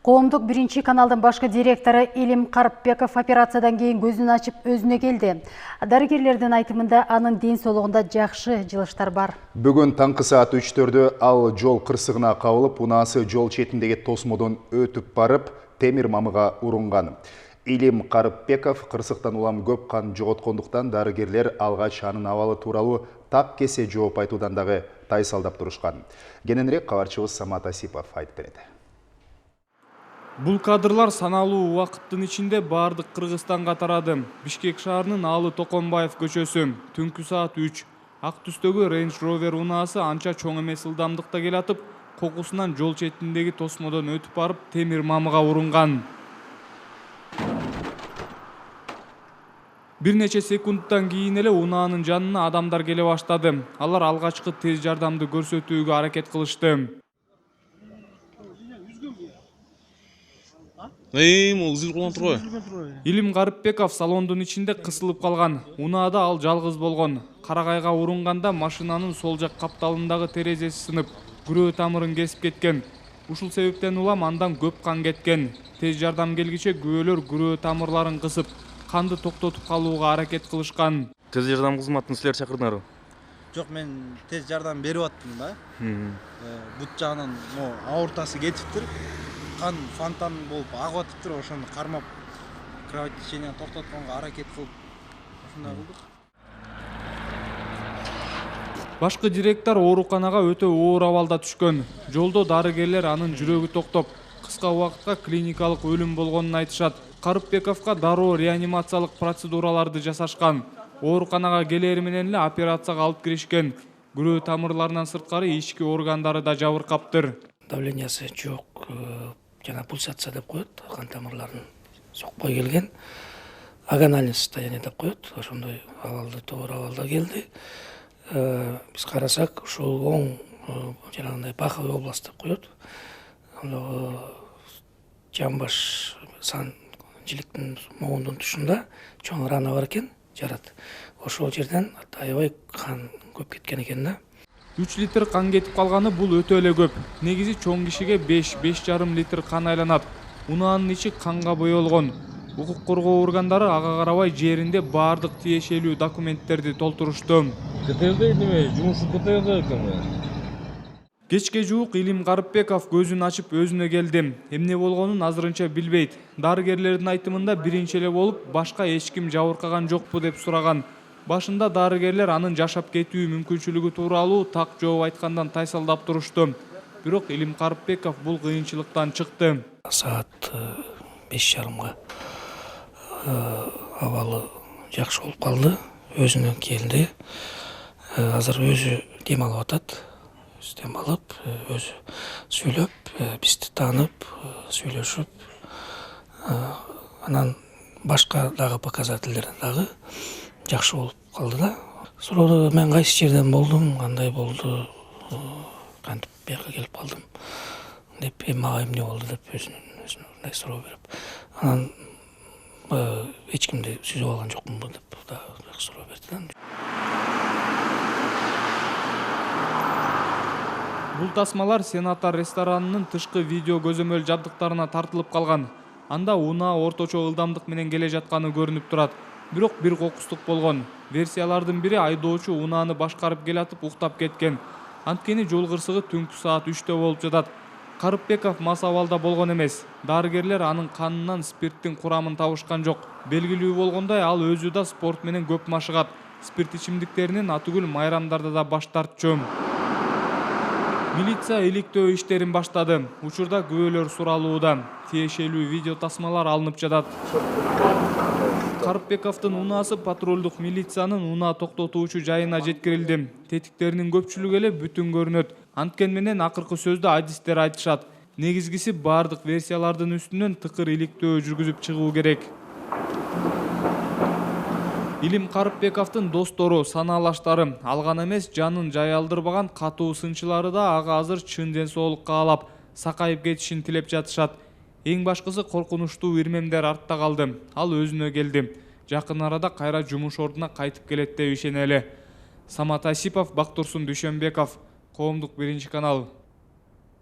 Коомдук биринчи каналдын башкы директору Илим Карыпбеков операциядан кийин көзүн ачып өзүнө келди. Дарыгерлердин айтымында анын ден соолугунда жакшы жылыштар бар. Бүгүн таңкы саат 3-төрдө ал жол кырсыгына кабылып, унаасы жол четиндеги тосмодон өтүп барып, темир мамыга урунган. Илим Карыпбеков кырсыктан улам көп кан жоготкондуктан дарыгерлер алгач анын абалы тууралуу так кесе жооп айтуудан дагы тайсалдап турушкан. Кененирээк кабарчыбыз Самат Асипов айтып берет. Бул кадрлар саналуу убакыттын ичинде бардык Кыргызстанга тарады. Бишкек шаарынын Алы Токонбаев көчөсү, түнкү саат 3. Ак түстөгү Range Rover унаасы анча чоң эмес ылдамдыкта келатып, кокусунан жол четиндеги тосмодон өтүп барып, темир мамыга урунган. Бир нече секундтан кийин эле унаанын жанына адамдар келе баштады. Алар алгачкы тез жардамды көрсөтүүгө аракет кылышты. Илим Карыпбеков салондун ичинде кысылып калган. Унаада ал жалгыз болгон. Карагайга урунганда машинанын сол жак капталындагы терезеси сынып, күрөө тамырын кесип кеткен. Ушул себептен улам андан көп кан кеткен. Тез жардам келгиче күбөлөр күрөө тамырларын кысып, канды токтотуп калууга аракет кылышкан. Тез жардам кызматын силер чакырдыңарбы? Жок, мен тез жардам берип аттым да. Бут жагынан аортасы кетиптир. Кан фонтан болуп агып атыптыр, ошону кармап кровотечение токтотконго аракет кылып ушундай кылдык. Башкы директор ооруканага өтө оор абалда түшкөн. Жолдо дарыгерлер анын жүрөгү токтоп, кыска убакытка клиникалык өлүм болгонун айтышат. Карыпбековго дароо реанимациялык процедураларды жасашкан. Ооруканага келери менен эле операцияга алып киришкен. Күрөө тамырларынан сырткары ички органдары да жабыркаптыр. Давлениясы жок, жана пульсация деп коет, кан тамырларын сокпой келген. Агональный состояние деп коет, ошондой абалда, тоор абалда келди. Биз карасак, ушул оң жанагындай паховый область деп коет. Жамбаш сан жиликтин могундун тушунда чоң рана бар экен, жарат. Ошол жерден аябай кан көп кеткен экен да. 3 литр кан кетип калганы бул өтө эле көп. Негизи чоң кишиге 5-5,5 литр кан айланат. Унаанын ичи канга боелгон. Укук коргоо органдары ага карабай жеринде бардык тиешелүү документтерди толтурушту. КТРде неме, жумушу КТРде экен. Кечке жуук Илим Карыпбеков көзүн ачып өзүнө келди. Эмне болгонун азырынча билбейт. Дарыгерлердин айтымында биринчи эле болуп, башка эч ким жабыркаган жокпу деп сураган. Башында дарыгерлер анын жашап кетүү мүмкүнчүлүгү тууралуу так жооп айткандан тайсалдап турушту. Бирок Илим Карыпбеков бул кыйынчылыктан чыкты. Саат 5:30 абалы жакшы болуп калды, өзүнө келди. Азыр өзү дем алып атат. Дем алып, өзү сүйлөп, бизди таанып, сүйлөшүп, анан башка дагы показательдер дагы жакшы болуп калды да. Суроо мен кайсы жерден болдум, кандай болду, кантип бияка келип калдым деп, мага эмне болду деп өзүнө суроо берип, анан эч кимди сүзүп алган жокмунбу деп дагы суроо берди. Бул тасмалар Сенатор ресторанынын тышкы видео көзөмөл жабдыктарына тартылып калган. Анда унаа орточо ылдамдык менен келе жатканы көрүнүп турат. Бирок бир кокустук болгон. Версиялардын бири айдоочу унааны башкарып келатып уктап кеткен. Анткени жол кырсыгы түнкү саат 3-тө болуп жатат. Карыпбеков мас абалда болгон эмес. Дарыгерлер анын канынан спирттин курамын табышкан жок. Белгилүү болгондой, ал өзү да спорт менен көп машыгат. Спирт ичимдиктеринин атүгүл майрамдарда да баш тартчу. Милиция иликтөө иштерин баштады. Учурда күбөлөр суралууда. Тиешелүү видео тасмалар алынып жатат. Карыпбековдун унаасы патрулдук милициянын унаа токтотуучу жайына жеткирилди. Тетиктеринин көпчүлүгү эле бүтүн көрүнөт. Анткени менен акыркы сөздө адистер айтышат. Негизгиси бардык версиялардын үстүнөн тыкыр иликтөө жүргүзүп чыгуу керек. Илим Карыпбековдун достору, санаалаштары, алган эмес жанын жай алдырбаган катуу сынчылары да ага азыр чын ден соолук каалап, сакайып кетишин тилеп жатышат. Эң башкысы коркунучтуу ирмемдер артта калды. Ал өзүнө келди. Жакын арада кайра жумуш ордуна кайтып келет деп ишенели. Самат Асипов, Бактурсун Дүйшөнбеков, Коомдук биринчи канал.